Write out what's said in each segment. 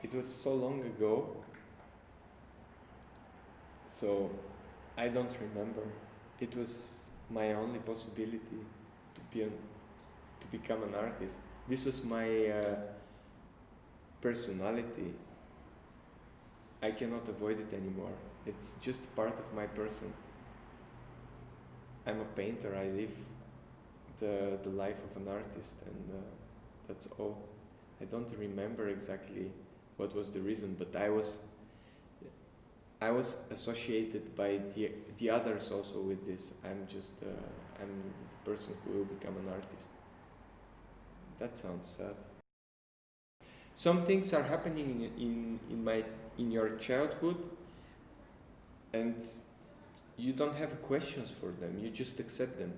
it was so long ago, so I don't remember. It was my only possibility to become an artist. This was my personality. I cannot avoid it anymore. It's just part of my person. I'm a painter. I live the life of an artist, and that's all. I don't remember exactly what was the reason, but I was associated by the others also with this. I'm the person who will become an artist. That sounds sad. Some things are happening in your childhood, and you don't have questions for them. You just accept them.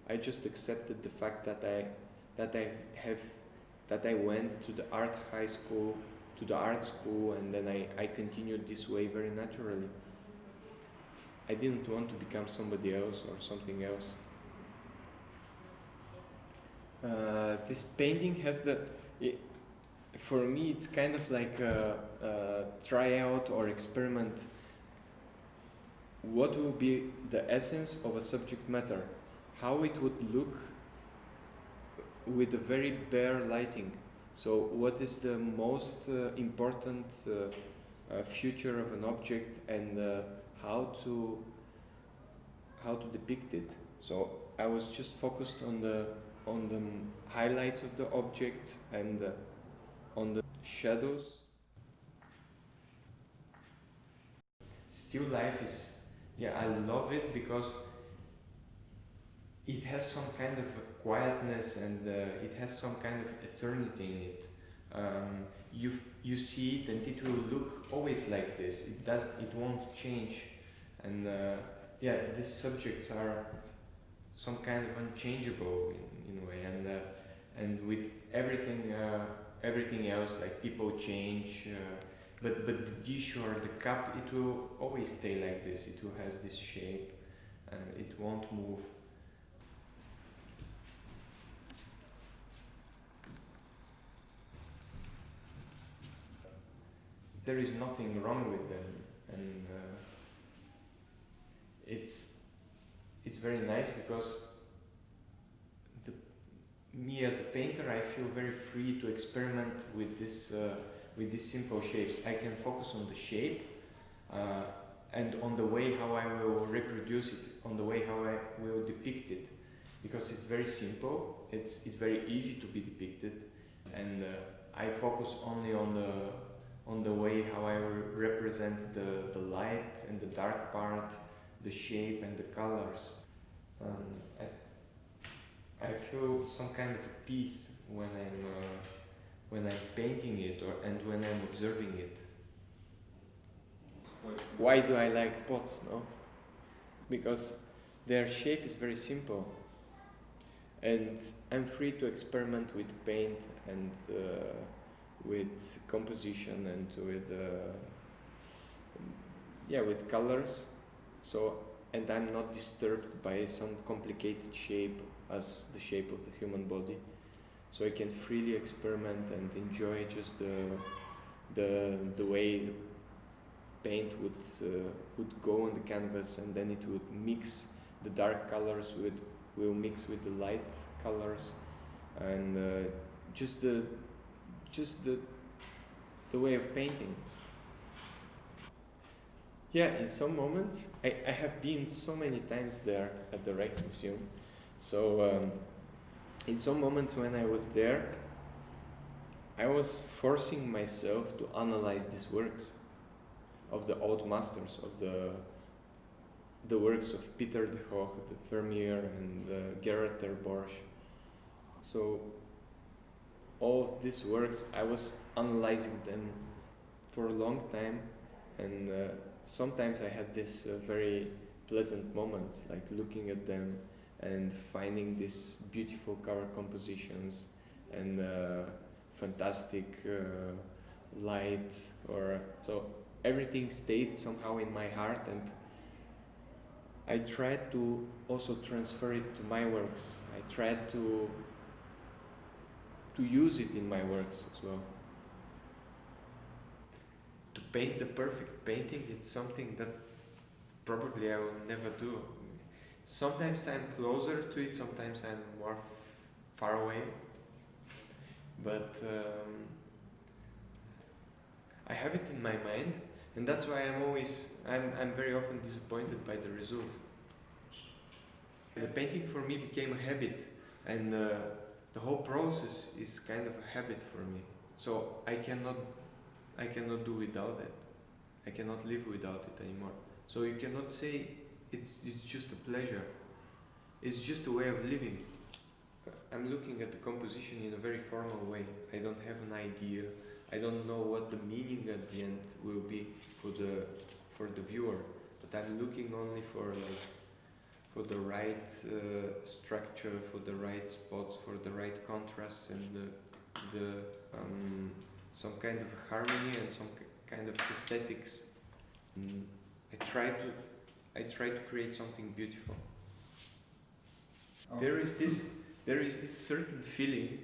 I just accepted the fact that I went to the art high school, to the art school, and then I continued this way very naturally. I didn't want to become somebody else or something else. This painting has for me it's kind of like a tryout or experiment. What will be the essence of a subject matter? How it would look with a very bare lighting. So what is the most important feature of an object, and how to depict it? So I was just focused on the highlights of the object and on the shadows. Still life is, I love it because it has some kind of quietness, and it has some kind of eternity in it. You see it and it will look always like this. It won't change. And these subjects are some kind of unchangeable in a way. And with everything else, like people change, but the dish or the cup, it will always stay like this. It will has this shape, and it won't move. There is nothing wrong with them, and it's very nice because me as a painter, I feel very free to experiment with these simple shapes. I can focus on the shape and on the way how I will reproduce it, on the way how I will depict it, because it's very simple. It's very easy to be depicted, and I focus only on the way how I represent the light and the dark part, the shape and the colors. I feel some kind of peace when I'm painting it, and when I'm observing it. Why do I like pots? No, because their shape is very simple, and I'm free to experiment with paint and with composition and with colors. So, and I'm not disturbed by some complicated shape as the shape of the human body. So I can freely experiment and enjoy just the way the paint would go on the canvas, and then it would mix the dark colors will mix with the light colors, and just the way of painting. In some moments, I have been so many times there at the Rijksmuseum. So in some moments when I was there, I was forcing myself to analyze these works of the old masters, of the works of Peter de Hoogh, de Vermeer, and Gerard ter Borch. So all of these works, I was analyzing them for a long time, and sometimes I had these very pleasant moments, like looking at them and finding these beautiful color compositions and fantastic light, so everything stayed somehow in my heart, and I tried to also transfer it to my works. I tried to use it in my works as well. to paint the perfect painting, it's something that probably I will never do. Sometimes I'm closer to it, sometimes I'm more far away, but I have it in my mind, and that's why I'm very often disappointed by the result. The painting for me became a habit, and the whole process is kind of a habit for me. So I cannot do without it. I cannot live without it anymore. So you cannot say it's just a pleasure. It's just a way of living. I'm looking at the composition in a very formal way. I don't have an idea. I don't know what the meaning at the end will be for the viewer. But I'm looking only for the right structure, for the right spots, for the right contrasts, and some kind of harmony and some kind of aesthetics. I try to create something beautiful. Oh. There is this certain feeling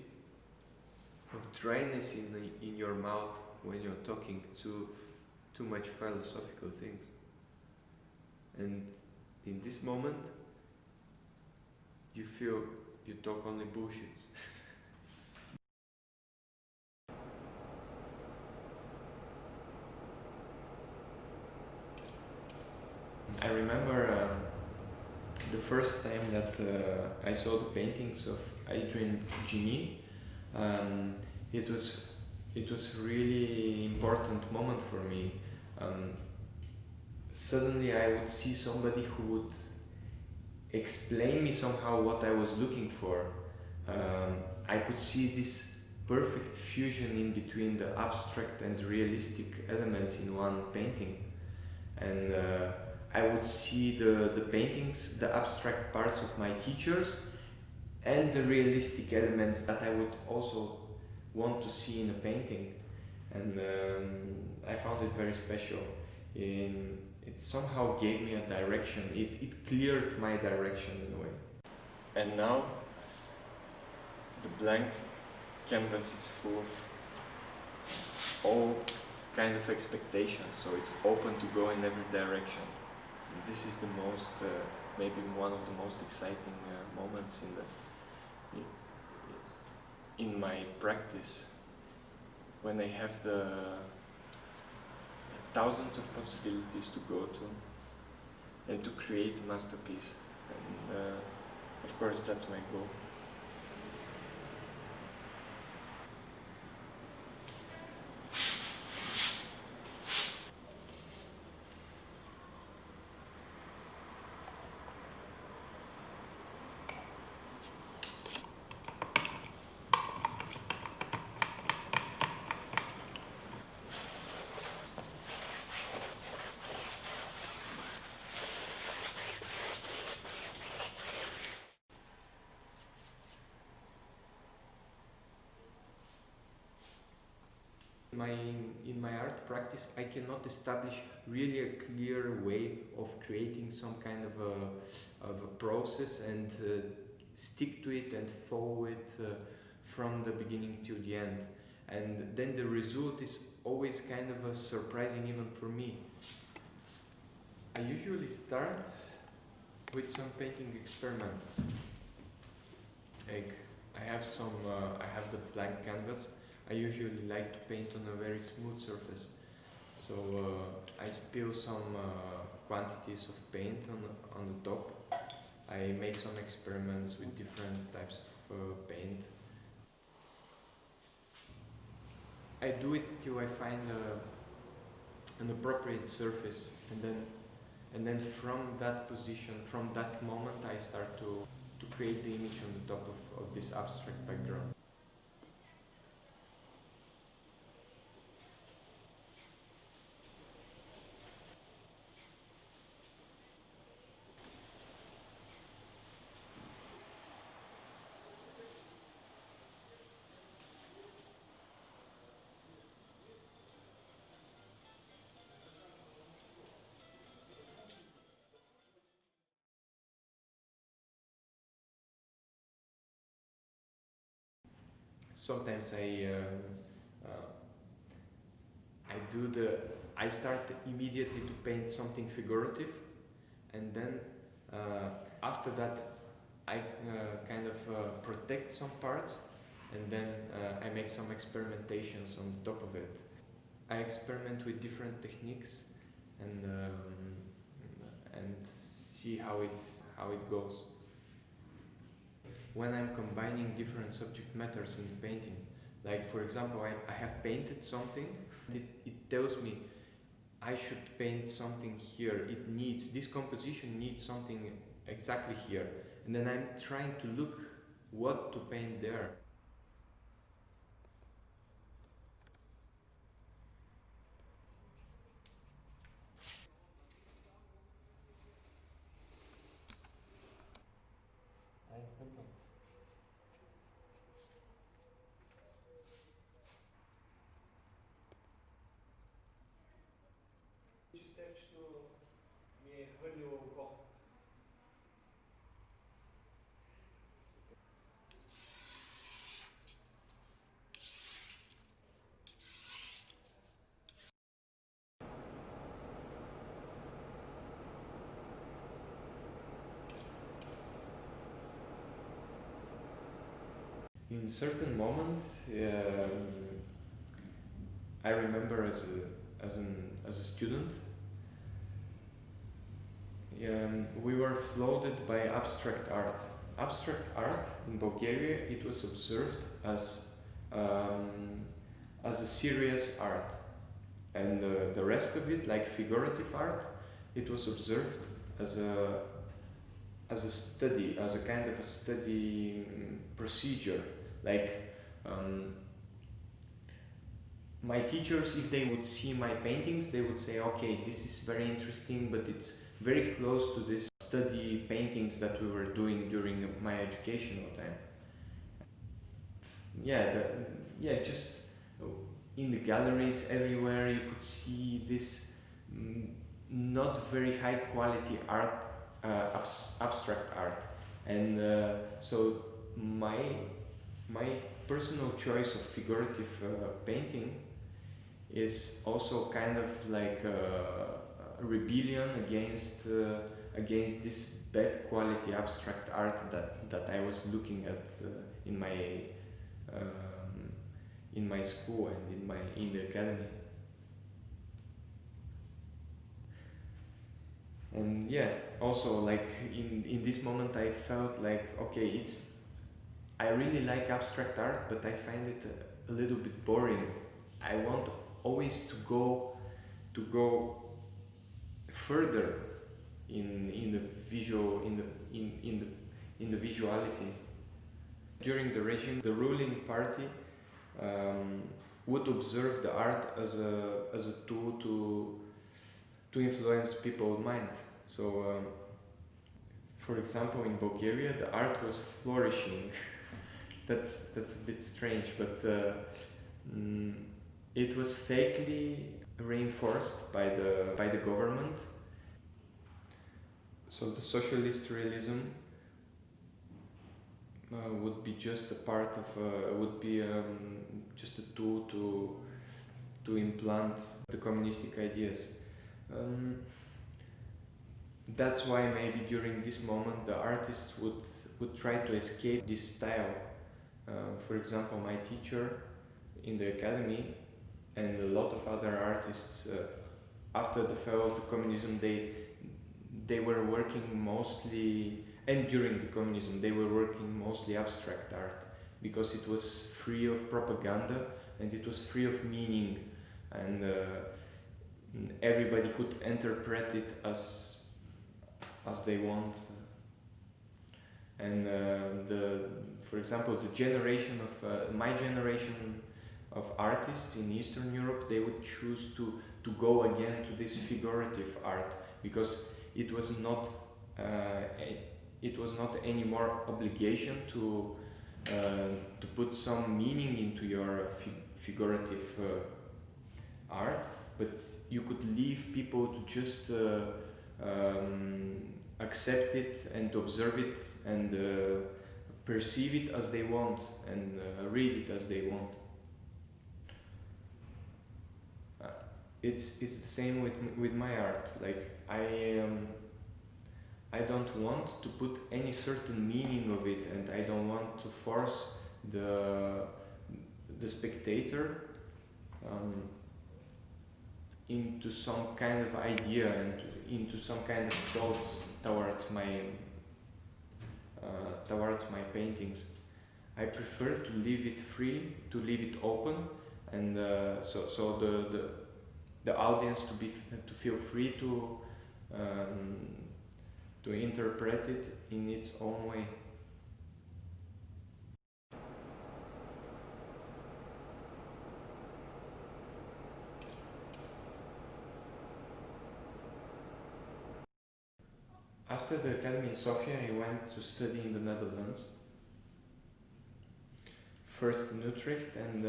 of dryness in your mouth when you're talking too much philosophical things. And in this moment, you feel you talk only bullshits. I remember the first time that I saw the paintings of Adrian Genie. It was really important moment for me. Suddenly I would see somebody who would explain me somehow what I was looking for. I could see this perfect fusion in between the abstract and realistic elements in one painting. And I would see the paintings, the abstract parts of my teachers, and the realistic elements that I would also want to see in a painting. And I found it very special. It somehow gave me a direction. It cleared my direction in a way. And now the blank canvas is full of all kind of expectations, so it's open to go in every direction. And this is the most, maybe one of the most exciting moments in my practice, when I have the thousands of possibilities to go to and to create a masterpiece. And of course that's my goal. In my art practice, I cannot establish really a clear way of creating some kind of a process and stick to it and follow it from the beginning to the end. And then the result is always kind of a surprising even for me. I usually start with some painting experiment. Like I have the blank canvas. I usually like to paint on a very smooth surface, so I spill some quantities of paint on the top. I make some experiments with different types of paint. I do it till I find an appropriate surface, and then from that position, from that moment, I start to create the image on the top of this abstract background. Sometimes I do I start immediately to paint something figurative, and then after that I kind of protect some parts, and then I make some experimentations on the top of it. I experiment with different techniques and see how it goes. When I'm combining different subject matters in painting, like for example, I have painted something, it tells me I should paint something here. This composition needs something exactly here. And then I'm trying to look what to paint there. In certain moment, I remember as a student, we were flooded by abstract art. Abstract art in Bulgaria, it was observed as a serious art, and the rest of it, like figurative art, it was observed as a study, as a kind of a study procedure. Like my teachers, if they would see my paintings, they would say, okay, this is very interesting, but it's very close to this study paintings that we were doing during my educational time. Just in the galleries everywhere you could see this not very high quality art, abstract art, and so my personal choice of figurative painting is also kind of like a rebellion against this bad quality abstract art that I was looking at in my school and in the academy. And yeah, also like in this moment I felt like, okay, I really like abstract art, but I find it a little bit boring. I want always to go further in the visual, in the visuality. During the regime, the ruling party would observe the art as a tool to influence people's mind. So, for example, in Bulgaria, the art was flourishing. That's a bit strange, but it was fakely reinforced by the government. So the socialist realism would be just a part of just a tool to implant the communistic ideas. That's why maybe during this moment the artists would try to escape this style. For example, my teacher in the academy and a lot of other artists after the fall of the communism, they were working mostly, and during the communism they were working mostly abstract art, because it was free of propaganda and it was free of meaning, and everybody could interpret it as they want. And for example, the generation of my generation of artists in Eastern Europe, they would choose to go again to this figurative art, because it was not any more obligation to put some meaning into your figurative art, but you could leave people to just accept it and observe it and perceive it as they want and read it as they want. it's the same with my art. Like I don't want to put any certain meaning of it, and I don't want to force the spectator into some kind of idea and into some kind of thoughts towards my paintings. I prefer to leave it free, to leave it open, and so the audience to feel free to interpret it in its own way. After the academy in Sofia, I went to study in the Netherlands. First in Utrecht, and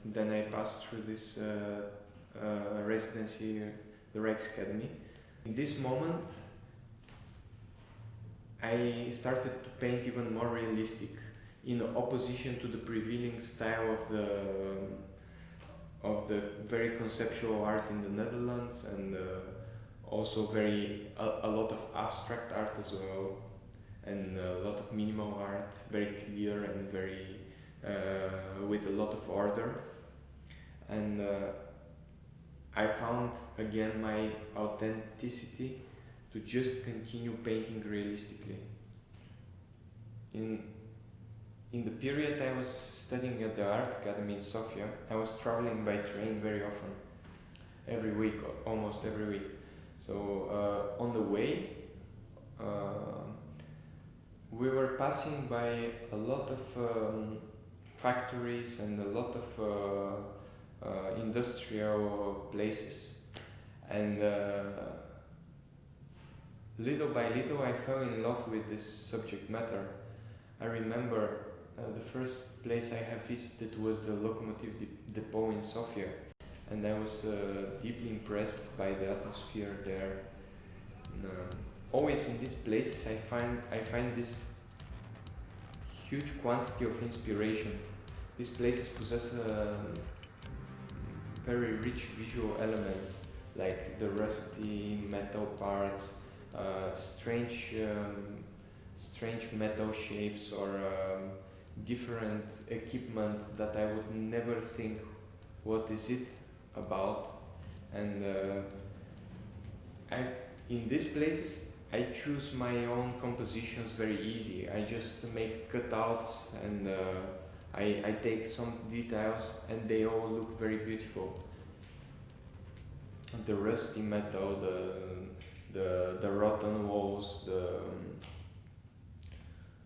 then I passed through this residency, the Rijksacademy. In this moment, I started to paint even more realistic, in opposition to the prevailing style of the very conceptual art in the Netherlands, and also a lot of abstract art as well, and a lot of minimal art, very clear and very with a lot of order. And I found again my authenticity to just continue painting realistically. In the period I was studying at the Art Academy in Sofia, I was traveling by train very often, every week, almost every week. So on the way, we were passing by a lot of factories and a lot of industrial places, and little by little I fell in love with this subject matter. I remember the first place I have visited was the locomotive depot in Sofia, and I was deeply impressed by the atmosphere there. And, always in these places I find this huge quantity of inspiration. These places possess very rich visual elements, like the rusty metal parts, strange metal shapes, or different equipment that I would never think what is it about. And in these places I choose my own compositions very easy. I just make cutouts, and I take some details, and they all look very beautiful. The rusty metal, the rotten walls,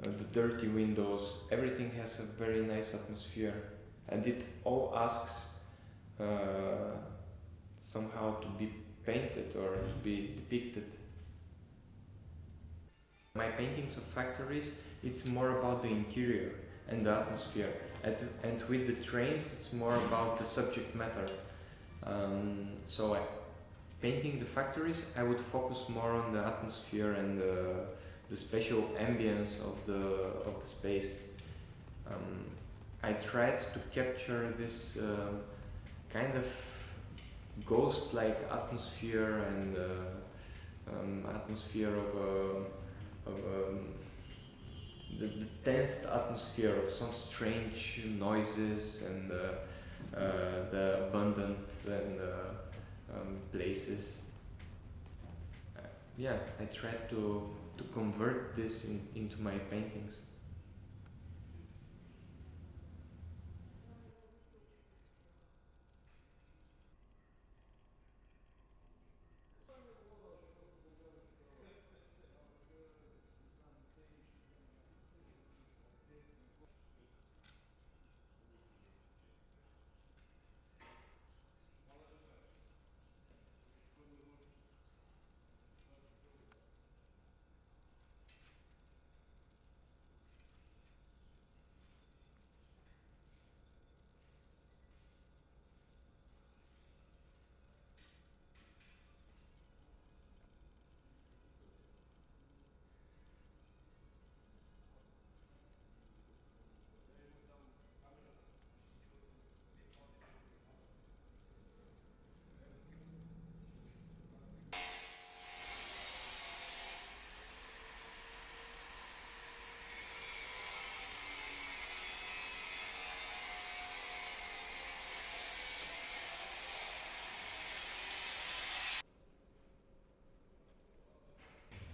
the dirty windows, everything has a very nice atmosphere, and it all asks somehow to be painted or to be depicted. My paintings of factories, it's more about the interior and the atmosphere, and with the trains it's more about the subject matter. So painting the factories, I would focus more on the atmosphere and the spatial ambience of the space. I tried to capture this kind of ghost-like atmosphere, and atmosphere of the tensed atmosphere of some strange noises, and the abundant and places. I tried to convert this into my paintings.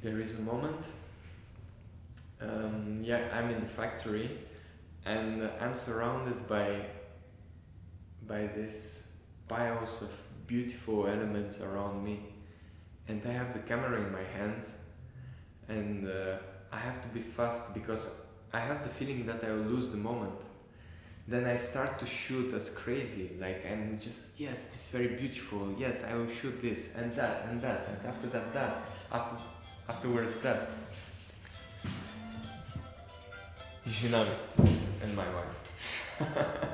there is a moment. I'm in the factory, and I'm surrounded by this piles of beautiful elements around me, and I have the camera in my hands, and I have to be fast because I have the feeling that I will lose the moment. Then I start to shoot as crazy, like I'm just, yes, this is very beautiful, yes, I will shoot this and that, and after that, afterwards that. Tsunami and my wife.